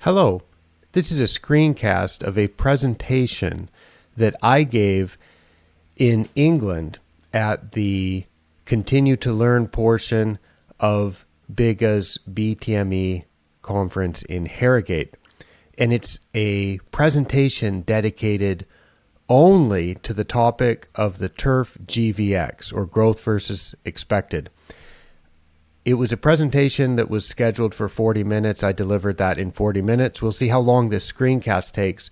Hello, this is a screencast of a presentation that I gave in England at the Continue to Learn portion of BIGA's BTME conference in Harrogate. And it's a presentation dedicated only to the topic of the turf GvX, or growth versus expected. It was a presentation that was scheduled for 40 minutes. I delivered that in 40 minutes. We'll see how long this screencast takes,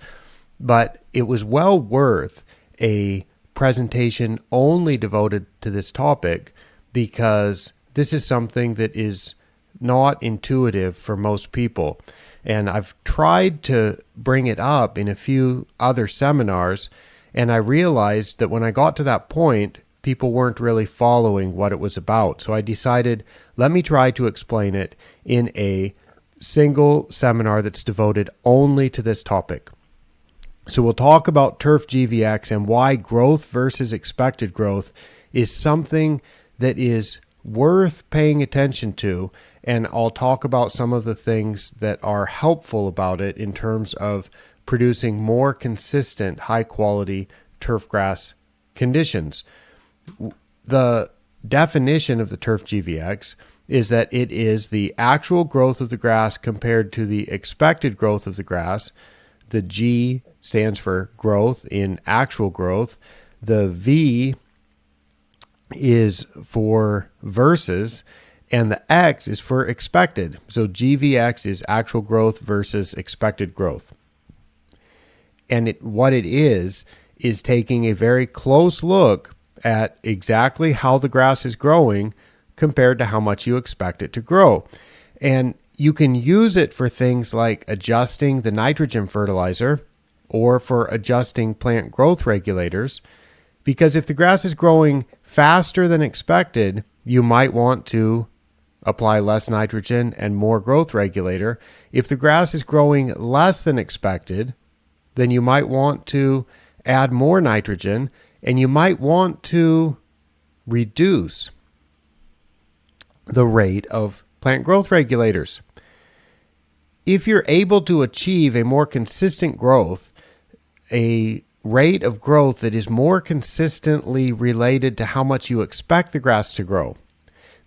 but it was well worth a presentation only devoted to this topic because this is something that is not intuitive for most people. And I've tried to bring it up in a few other seminars, and I realized that when I got to that point, people weren't really following what it was about. So I decided, let me try to explain it in a single seminar that's devoted only to this topic. So we'll talk about turf GvX and why growth versus expected growth is something that is worth paying attention to. And I'll talk about some of the things that are helpful about it in terms of producing more consistent, high quality turf grass conditions. The definition of the turf GvX is that it is the actual growth of the grass compared to the expected growth of the grass. The G stands for growth in actual growth. The V is for versus, and the X is for expected. So GvX is actual growth versus expected growth. And what it is taking a very close look at exactly how the grass is growing compared to how much you expect it to grow. And you can use it for things like adjusting the nitrogen fertilizer or for adjusting plant growth regulators, because if the grass is growing faster than expected, you might want to apply less nitrogen and more growth regulator. If the grass is growing less than expected, then you might want to add more nitrogen, and you might want to reduce the rate of plant growth regulators. If you're able to achieve a more consistent growth, a rate of growth that is more consistently related to how much you expect the grass to grow,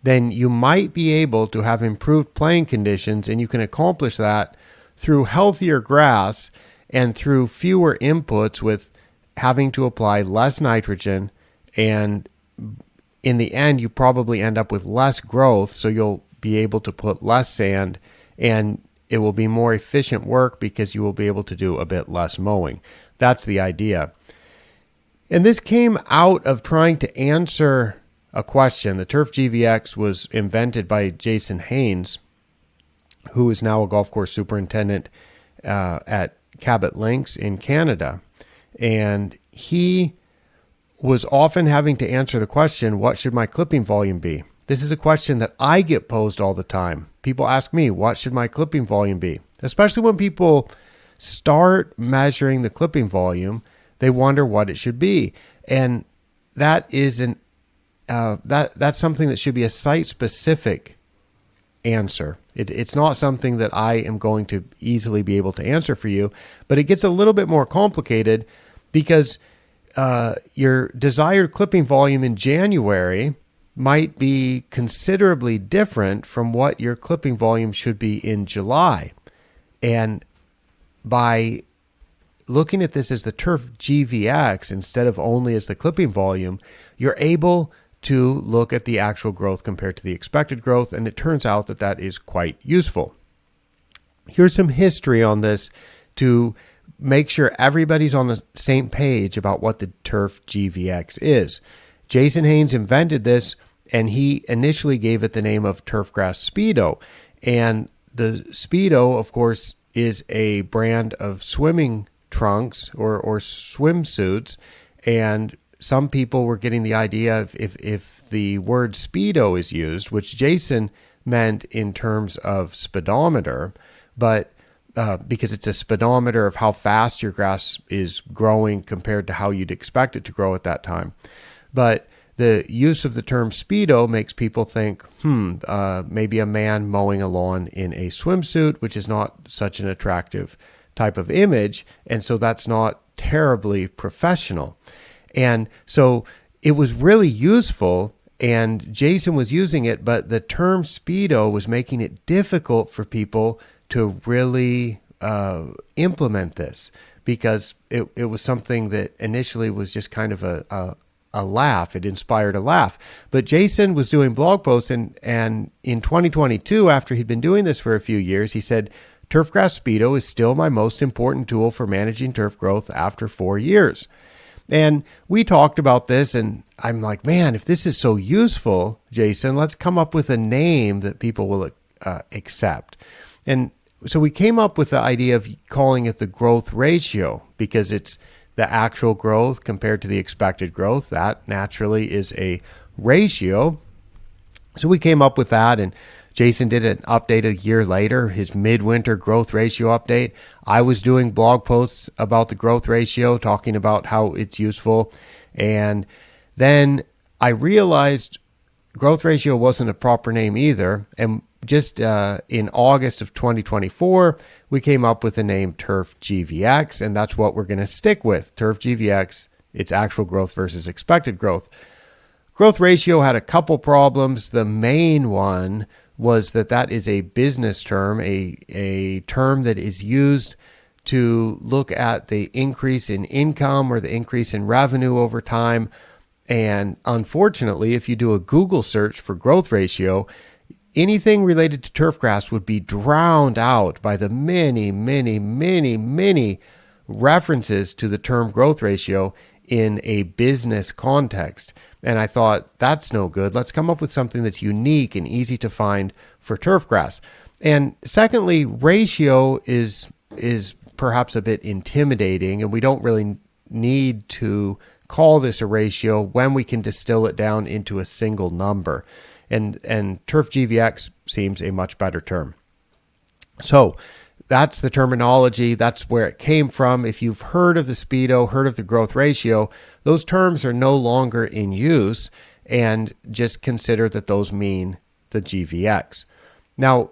then you might be able to have improved playing conditions, and you can accomplish that through healthier grass and through fewer inputs with having to apply less nitrogen, and in the end you probably end up with less growth, so you'll be able to put less sand, and it will be more efficient work because you will be able to do a bit less mowing. That's the idea. And this came out of trying to answer a question. The turf GvX was invented by Jason Haynes, who is now a golf course superintendent at Cabot Links in Canada. And he was often having to answer the question, what should my clipping volume be? This is a question that I get posed all the time. People ask me, what should my clipping volume be? Especially when people start measuring the clipping volume, they wonder what it should be. And that is that's something that should be a site-specific answer. It's not something that I am going to easily be able to answer for you, but it gets a little bit more complicated because your desired clipping volume in January might be considerably different from what your clipping volume should be in July. And by looking at this as the turf GvX instead of only as the clipping volume, you're able to look at the actual growth compared to the expected growth, and it turns out that that is quite useful. Here's some history on this to make sure everybody's on the same page about what the turf GvX is. Jason Haynes invented this, and he initially gave it the name of Turfgrass Speedo. And the Speedo, of course, is a brand of swimming trunks or swimsuits, and some people were getting the idea if the word Speedo is used, which Jason meant in terms of speedometer, but because it's a speedometer of how fast your grass is growing compared to how you'd expect it to grow at that time. But the use of the term Speedo makes people think, maybe a man mowing a lawn in a swimsuit, which is not such an attractive type of image. And so that's not terribly professional. And so it was really useful, and Jason was using it, but the term Speedo was making it difficult for people to really implement this, because it was something that initially was just kind of a laugh. It inspired a laugh. But Jason was doing blog posts, and in 2022, after he'd been doing this for a few years, he said, Turfgrass Speedo is still my most important tool for managing turf growth after 4 years. And we talked about this, and I'm like, man, if this is so useful, Jason, let's come up with a name that people will accept. And so we came up with the idea of calling it the growth ratio, because it's the actual growth compared to the expected growth. That naturally is a ratio. So we came up with that, and Jason did an update a year later, his midwinter growth ratio update. I was doing blog posts about the growth ratio, talking about how it's useful. And then I realized growth ratio wasn't a proper name either. And just in August of 2024, we came up with the name Turf GvX, and that's what we're going to stick with. Turf GvX, it's actual growth versus expected growth. Growth ratio had a couple problems. The main one was that is a business term, a term that is used to look at the increase in income or the increase in revenue over time. And unfortunately, if you do a Google search for growth ratio, anything related to turfgrass would be drowned out by the many, many, many, many references to the term growth ratio in a business context. And I thought, that's no good. Let's come up with something that's unique and easy to find for turfgrass. And secondly, ratio is perhaps a bit intimidating, and we don't really need to call this a ratio when we can distill it down into a single number. And Turf GvX seems a much better term. So that's the terminology. That's where it came from. If you've heard of the Speedo, heard of the growth ratio, those terms are no longer in use, and just consider that those mean the GvX. Now,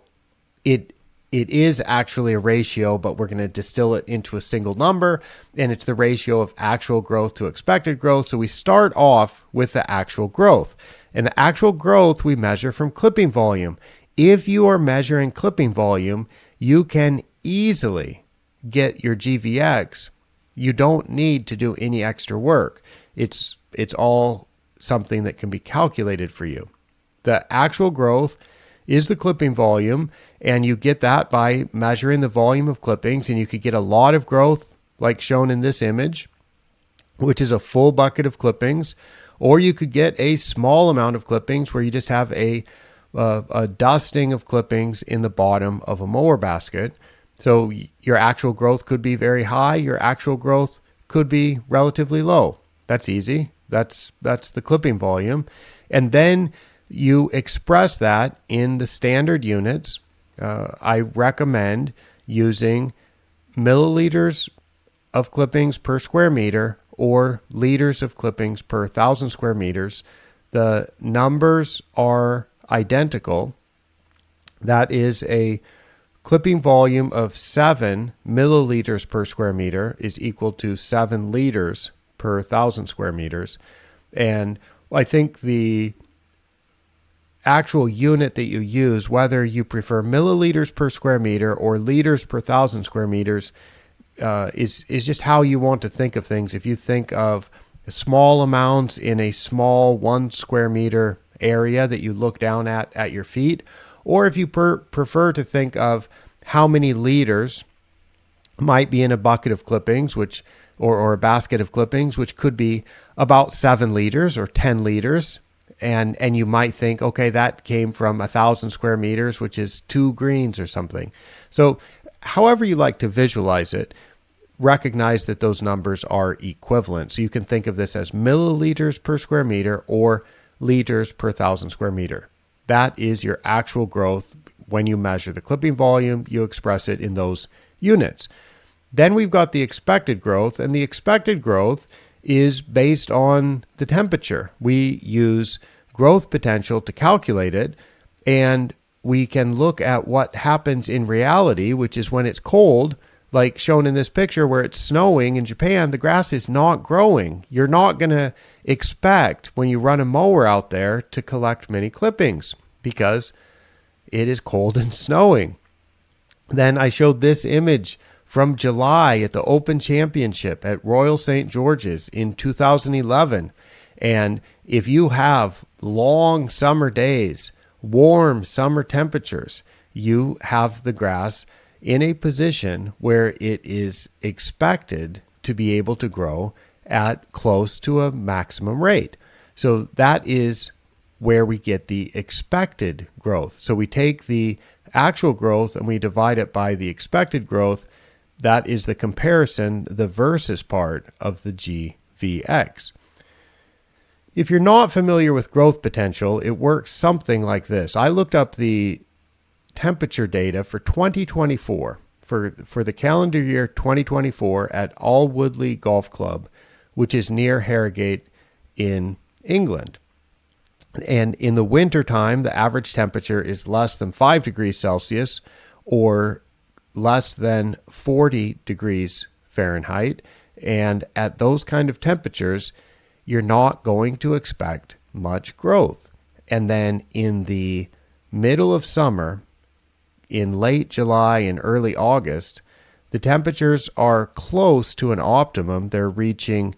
it is actually a ratio, but we're going to distill it into a single number, and it's the ratio of actual growth to expected growth. So we start off with the actual growth, and the actual growth we measure from clipping volume. If you are measuring clipping volume, you can easily get your GvX. You don't need to do any extra work. It's all something that can be calculated for you. The actual growth is the clipping volume, and you get that by measuring the volume of clippings, and you could get a lot of growth like shown in this image, which is a full bucket of clippings, or you could get a small amount of clippings where you just have a dusting of clippings in the bottom of a mower basket. So your actual growth could be very high. Your actual growth could be relatively low. That's easy. That's the clipping volume. And then you express that in the standard units. I recommend using milliliters of clippings per square meter or liters of clippings per 1,000 square meters. The numbers are identical. That is a clipping volume of 7 milliliters per square meter is equal to 7 liters per 1,000 square meters. And I think the actual unit that you use, whether you prefer milliliters per square meter or liters per 1,000 square meters, is just how you want to think of things. If you think of small amounts in a small 1 square meter area that you look down at your feet, or if you prefer to think of how many liters might be in a bucket of clippings, which or a basket of clippings, which could be about 7 liters or 10 liters. And you might think, okay, that came from 1,000 square meters, which is 2 greens or something. So however you like to visualize it, recognize that those numbers are equivalent. So you can think of this as milliliters per square meter or liters per 1,000 square meter. That is your actual growth. When you measure the clipping volume, you express it in those units. Then we've got the expected growth, and the expected growth is based on the temperature. We use growth potential to calculate it, and we can look at what happens in reality, which is when it's cold, like shown in this picture where it's snowing in Japan, the grass is not growing. You're not going to expect when you run a mower out there to collect many clippings because it is cold and snowing. Then I showed this image from July at the Open Championship at Royal St. George's in 2011. And if you have long summer days, warm summer temperatures, you have the grass in a position where it is expected to be able to grow at close to a maximum rate. So that is where we get the expected growth. So we take the actual growth and we divide it by the expected growth. That is the comparison, the versus part of the GvX. If you're not familiar with growth potential, it works something like this. I looked up the temperature data for 2024, for the calendar year 2024 at Alwoodley Golf Club, which is near Harrogate in England. And in the wintertime, the average temperature is less than 5 degrees Celsius or less than 40 degrees Fahrenheit. And at those kind of temperatures, you're not going to expect much growth. And then in the middle of summer, in late July and early August, the temperatures are close to an optimum. They're reaching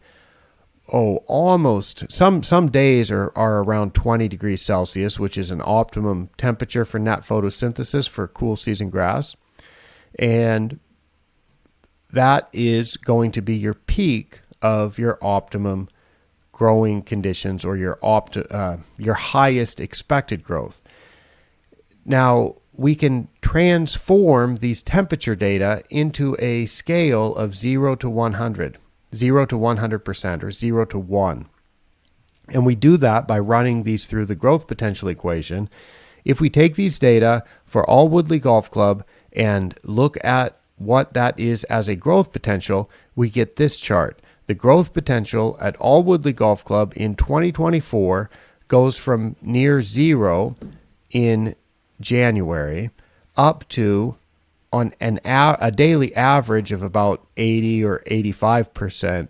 almost some days are around 20 degrees Celsius, which is an optimum temperature for net photosynthesis for cool season grass. And that is going to be your peak of your optimum growing conditions or your highest expected growth. Now, we can transform these temperature data into a scale of 0 to 100. 0 to 100% or 0 to 1. And we do that by running these through the growth potential equation. If we take these data for Alwoodley Golf Club and look at what that is as a growth potential, we get this chart. The growth potential at Alwoodley Golf Club in 2024 goes from near 0 in January up to on a daily average of about 80 or 85%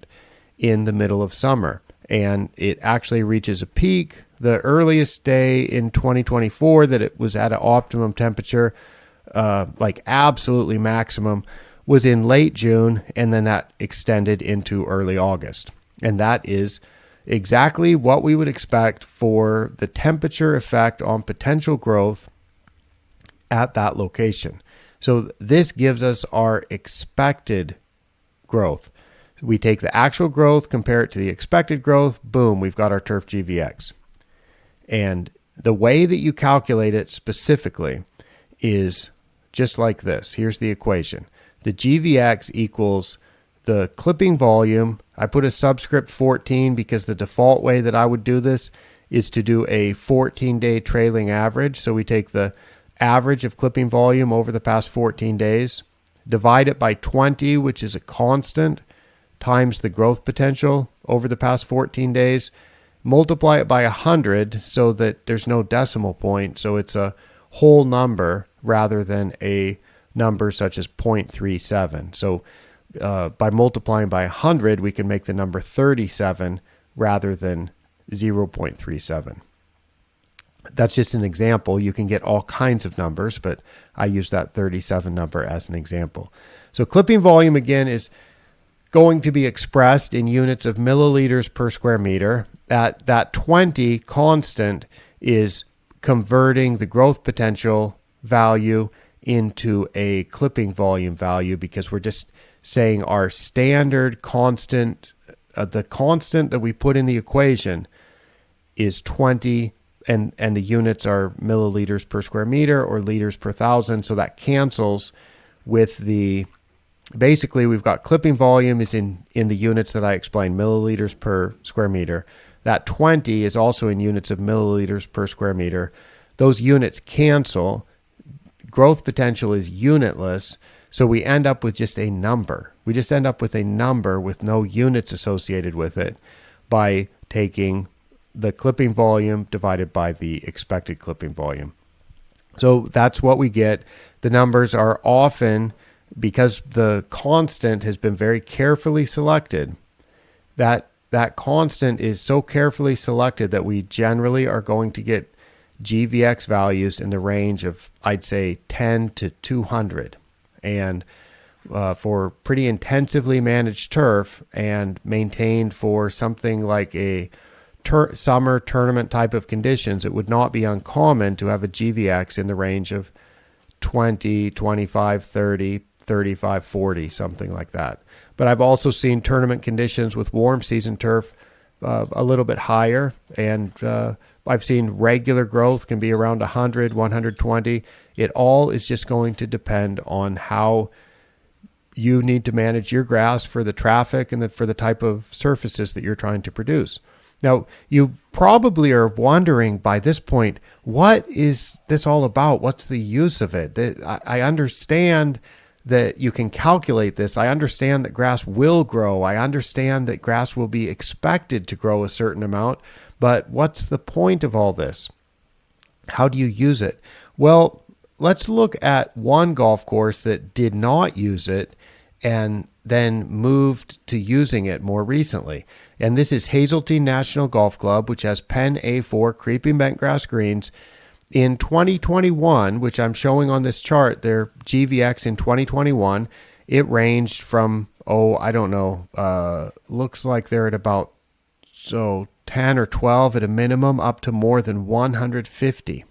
in the middle of summer. And it actually reaches a peak. The earliest day in 2024 that it was at an optimum temperature, like absolutely maximum, was in late June, and then that extended into early August. And that is exactly what we would expect for the temperature effect on potential growth at that location. So this gives us our expected growth. We take the actual growth, compare it to the expected growth, boom, we've got our turf GvX. And the way that you calculate it specifically is just like this. Here's the equation. The GvX equals the clipping volume. I put a subscript 14 because the default way that I would do this is to do a 14-day trailing average. So we take the average of clipping volume over the past 14 days, divide it by 20, which is a constant, times the growth potential over the past 14 days, multiply it by 100 so that there's no decimal point, so it's a whole number rather than a number such as 0.37. So by multiplying by 100, we can make the number 37 rather than 0.37. That's just an example. You can get all kinds of numbers, but I use that 37 number as an example. So clipping volume, again, is going to be expressed in units of milliliters per square meter. That 20 constant is converting the growth potential value into a clipping volume value because we're just saying our standard constant, the constant that we put in the equation is 20, and the units are milliliters per square meter or liters per thousand. So that cancels with the, basically we've got clipping volume is in the units that I explained, milliliters per square meter. That 20 is also in units of milliliters per square meter. Those units cancel. Growth potential is unitless. So we end up with just a number. We just end up with a number with no units associated with it by taking the clipping volume divided by the expected clipping volume. So that's what we get. The numbers are often, because the constant has been very carefully selected, that constant is so carefully selected that we generally are going to get GvX values in the range of, I'd say, 10 to 200. And for pretty intensively managed turf and maintained for something like a summer tournament type of conditions, it would not be uncommon to have a GvX in the range of 20, 25, 30, 35, 40, something like that. But I've also seen tournament conditions with warm season turf a little bit higher, and I've seen regular growth can be around 100, 120. It all is just going to depend on how you need to manage your grass for the traffic and for the type of surfaces that you're trying to produce. Now, you probably are wondering by this point, what is this all about? What's the use of it? I understand that you can calculate this. I understand that grass will grow. I understand that grass will be expected to grow a certain amount. But what's the point of all this? How do you use it? Well, let's look at one golf course that did not use it and then moved to using it more recently. And this is Hazeltine National Golf Club, which has Penn A4 creeping bentgrass greens. In 2021, which I'm showing on this chart, their GvX in 2021, it ranged from, looks like they're at about 10 or 12 at a minimum, up to more than 150.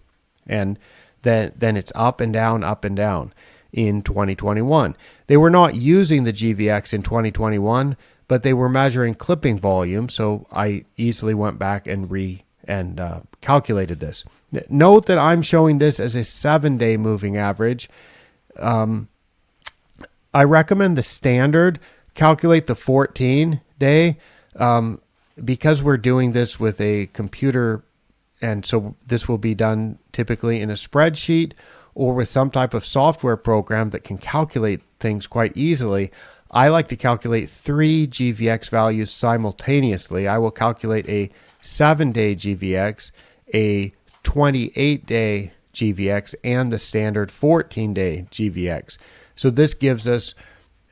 And then it's up and down in 2021. They were not using the GvX in 2021, but they were measuring clipping volume, so I easily went back and calculated this. Note that I'm showing this as a 7-day moving average. I recommend the standard. Calculate the 14-day because we're doing this with a computer, and so this will be done typically in a spreadsheet or with some type of software program that can calculate things quite easily. I like to calculate 3 GvX values simultaneously. I will calculate a 7-day GvX, a 28-day GvX, and the standard 14-day GvX. So this gives us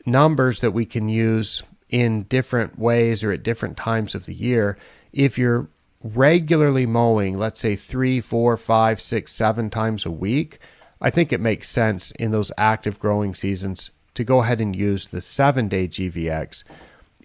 numbers that we can use in different ways or at different times of the year. If you're regularly mowing, let's say 3, 4, 5, 6, 7 times a week, I think it makes sense in those active growing seasons to go ahead and use the 7-day GvX.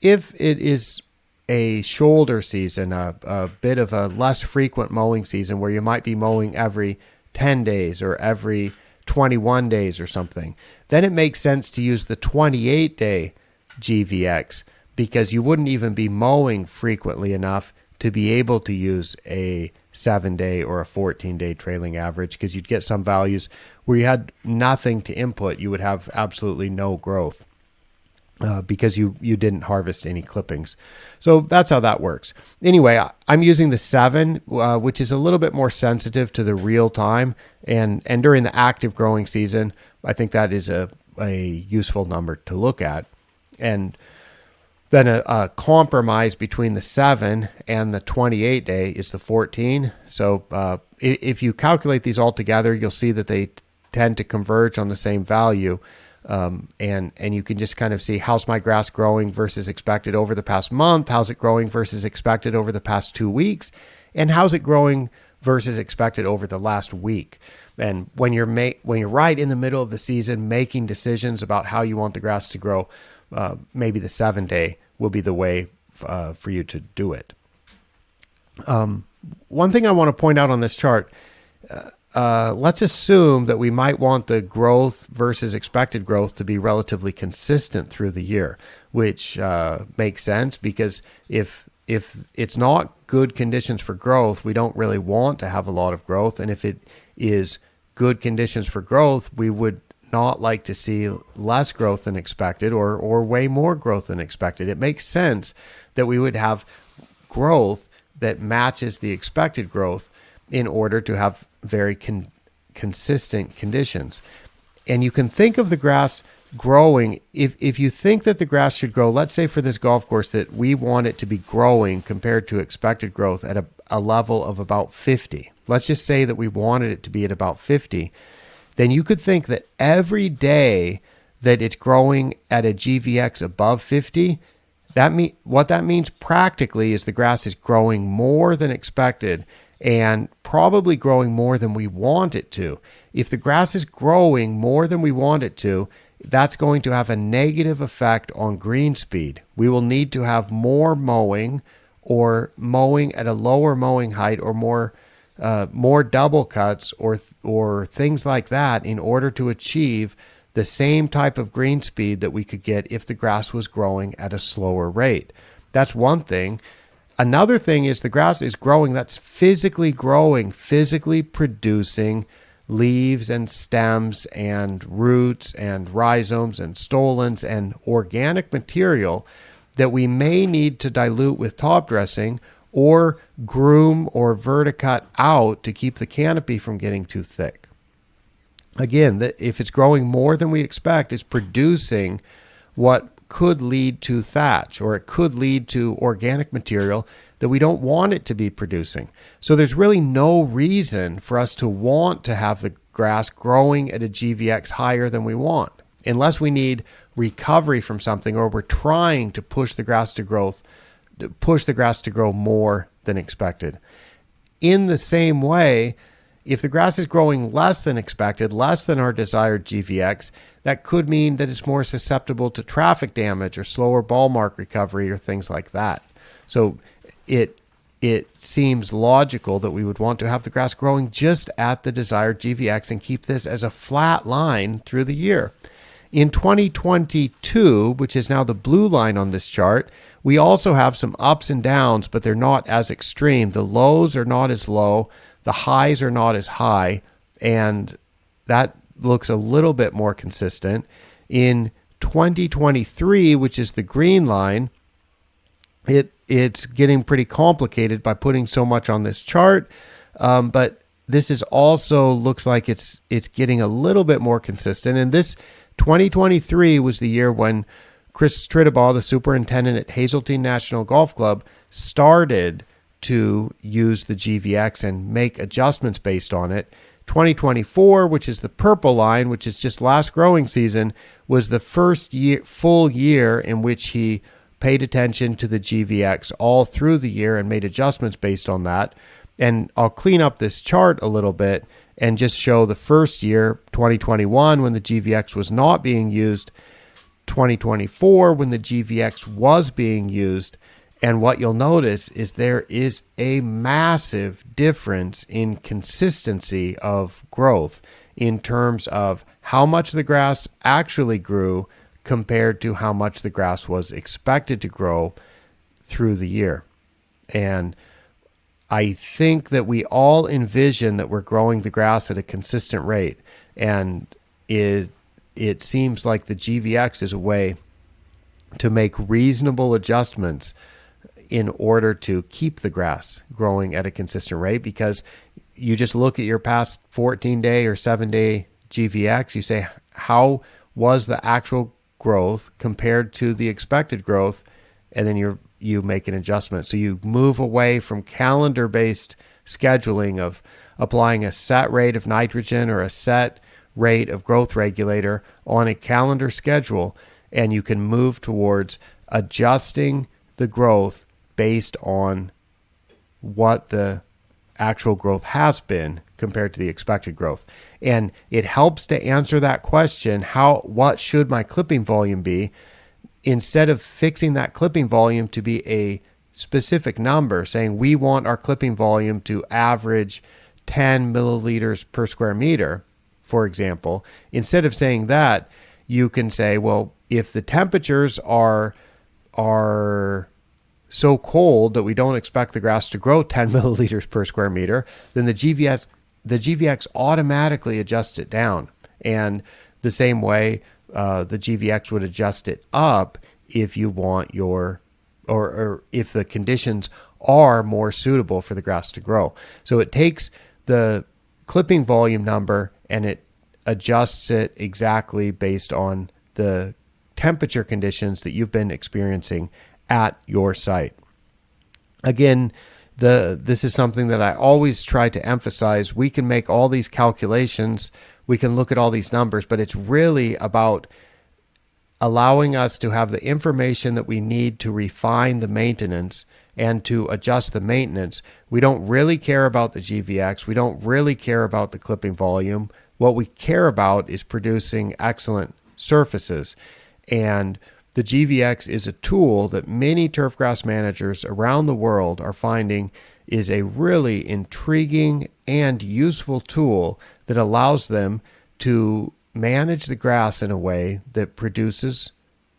If it is a shoulder season, a bit of a less frequent mowing season where you might be mowing every 10 days or every 21 days or something, then it makes sense to use the 28-day GvX because you wouldn't even be mowing frequently enough to be able to use a 7-day or a 14-day trailing average, because you'd get some values where you had nothing to input. You would have absolutely no growth because you didn't harvest any clippings. So that's how that works. Anyway, I'm using the 7, which is a little bit more sensitive to the real time. And during the active growing season, I think that is a useful number to look at. And then a compromise between the 7 and the 28-day is the 14. So if you calculate these all together, you'll see that they tend to converge on the same value. And you can just kind of see, how's my grass growing versus expected over the past month? How's it growing versus expected over the past 2 weeks? And how's it growing versus expected over the last week? And when you're right in the middle of the season making decisions about how you want the grass to grow, maybe the 7-day will be the way for you to do it. One thing I want to point out on this chart, let's assume that we might want the growth versus expected growth to be relatively consistent through the year, which makes sense because if it's not good conditions for growth, we don't really want to have a lot of growth. And if it is good conditions for growth, we would not like to see less growth than expected or way more growth than expected. It makes sense that we would have growth that matches the expected growth in order to have very consistent conditions. And you can think of the grass growing, if you think that the grass should grow, let's say for this golf course that we want it to be growing compared to expected growth at a level of about 50. Let's just say that we wanted it to be at about 50. Then you could think that every day that it's growing at a GvX above 50, what that means practically is the grass is growing more than expected and probably growing more than we want it to. If the grass is growing more than we want it to, that's going to have a negative effect on green speed. We will need to have more mowing, or mowing at a lower mowing height, or more double cuts or things like that in order to achieve the same type of green speed that we could get if the grass was growing at a slower rate. That's one thing. Another thing is the grass is growing, that's physically growing, physically producing leaves and stems and roots and rhizomes and stolons and organic material that we may need to dilute with top dressing or groom or verticut out to keep the canopy from getting too thick. Again, if it's growing more than we expect, it's producing what could lead to thatch, or it could lead to organic material that we don't want it to be producing. So there's really no reason for us to want to have the grass growing at a GvX higher than we want, unless we need recovery from something, or we're trying to push the grass to grow more than expected. In the same way, if the grass is growing less than expected, less than our desired GvX, that could mean that it's more susceptible to traffic damage or slower ball mark recovery or things like that. So it seems logical that we would want to have the grass growing just at the desired GvX and keep this as a flat line through the year. In 2022, which is now the blue line on this chart, we also have some ups and downs, but they're not as extreme. The lows are not as low, the highs are not as high, and that looks a little bit more consistent. In 2023, which is the green line, it's getting pretty complicated by putting so much on this chart, but this is also looks like it's getting a little bit more consistent. And this 2023 was the year when Chris Trittabaugh, the superintendent at Hazeltine National Golf Club, started to use the GvX and make adjustments based on it. 2024, which is the purple line, which is just last growing season, was the first full year in which he paid attention to the GvX all through the year and made adjustments based on that. And I'll clean up this chart a little bit and just show the first year, 2021, when the GvX was not being used, 2024, when the GvX was being used. And what you'll notice is there is a massive difference in consistency of growth in terms of how much the grass actually grew compared to how much the grass was expected to grow through the year. And I think that we all envision that we're growing the grass at a consistent rate. And it seems like the GvX is a way to make reasonable adjustments in order to keep the grass growing at a consistent rate, because you just look at your past 14-day or 7-day GvX, you say, how was the actual growth compared to the expected growth? And then you make an adjustment. So you move away from calendar-based scheduling of applying a set rate of nitrogen or a set rate of growth regulator on a calendar schedule, and you can move towards adjusting the growth based on what the actual growth has been compared to the expected growth. And it helps to answer that question, what should my clipping volume be? Instead of fixing that clipping volume to be a specific number, saying we want our clipping volume to average 10 milliliters per square meter, for example, instead of saying that, you can say, well, if the temperatures are so cold that we don't expect the grass to grow 10 milliliters per square meter, then the GvX automatically adjusts it down. And the same way, the GvX would adjust it up if you want or if the conditions are more suitable for the grass to grow. So it takes the clipping volume number and it adjusts it exactly based on the temperature conditions that you've been experiencing at your site. Again, this is something that I always try to emphasize. We can make all these calculations, we can look at all these numbers, but it's really about allowing us to have the information that we need to refine the maintenance and to adjust the maintenance. We don't really care about the GvX. We don't really care about the clipping volume. What we care about is producing excellent surfaces. And the GvX is a tool that many turfgrass managers around the world are finding is a really intriguing and useful tool that allows them to manage the grass in a way that produces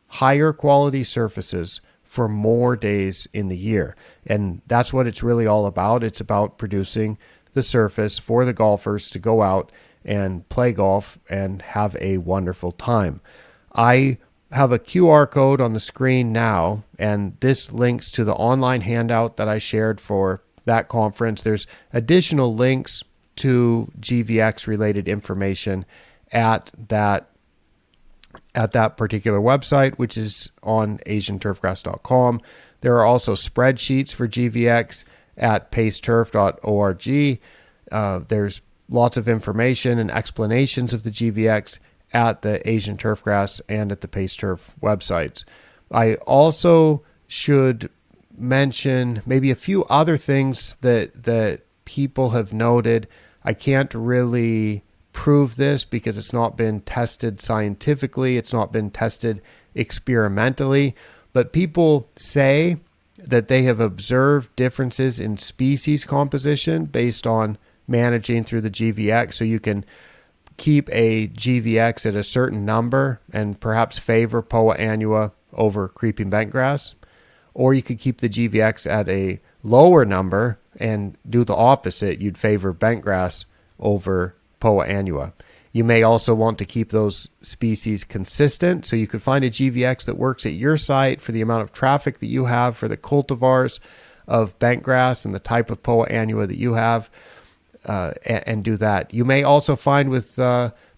higher quality surfaces for more days in the year. And that's what it's really all about. It's about producing the surface for the golfers to go out and play golf and have a wonderful time. I have a QR code on the screen now, and this links to the online handout that I shared for that conference. There's additional links to GvX related information at that particular website, which is on asianturfgrass.com. There are also spreadsheets for GvX at paceturf.org. There's lots of information and explanations of the GvX at the Asian Turfgrass and at the Pace Turf websites. I also should mention maybe a few other things that people have noted. I can't really prove this because it's not been tested scientifically. It's not been tested experimentally. But people say that they have observed differences in species composition based on managing through the GvX. So you can keep a GvX at a certain number and perhaps favor Poa annua over creeping bentgrass. Or you could keep the GvX at a lower number and do the opposite. You'd favor bentgrass over Poa annua. You may also want to keep those species consistent. So you could find a GvX that works at your site for the amount of traffic that you have, for the cultivars of bentgrass and the type of Poa annua that you have. And do that. You may also find with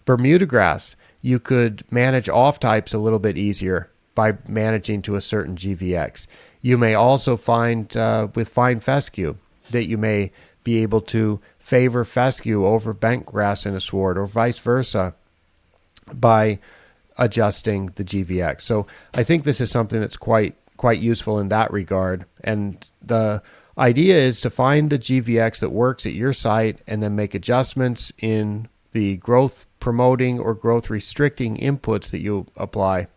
Bermuda grass, you could manage off types a little bit easier by managing to a certain GvX. You may also find with fine fescue that you may be able to favor fescue over bent grass in a sward, or vice versa, by adjusting the GvX. So I think this is something that's quite useful in that regard. And the idea is to find the GvX that works at your site and then make adjustments in the growth promoting or growth restricting inputs that you apply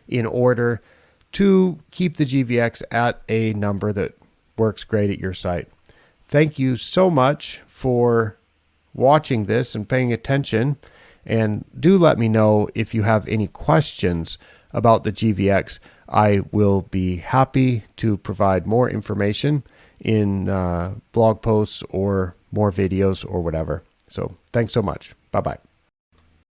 in order to keep the GvX at a number that works great at your site. Thank you so much for watching this and paying attention, and do let me know if you have any questions about the GvX. I will be happy to provide more information in blog posts or more videos or whatever. So thanks so much. Bye-bye.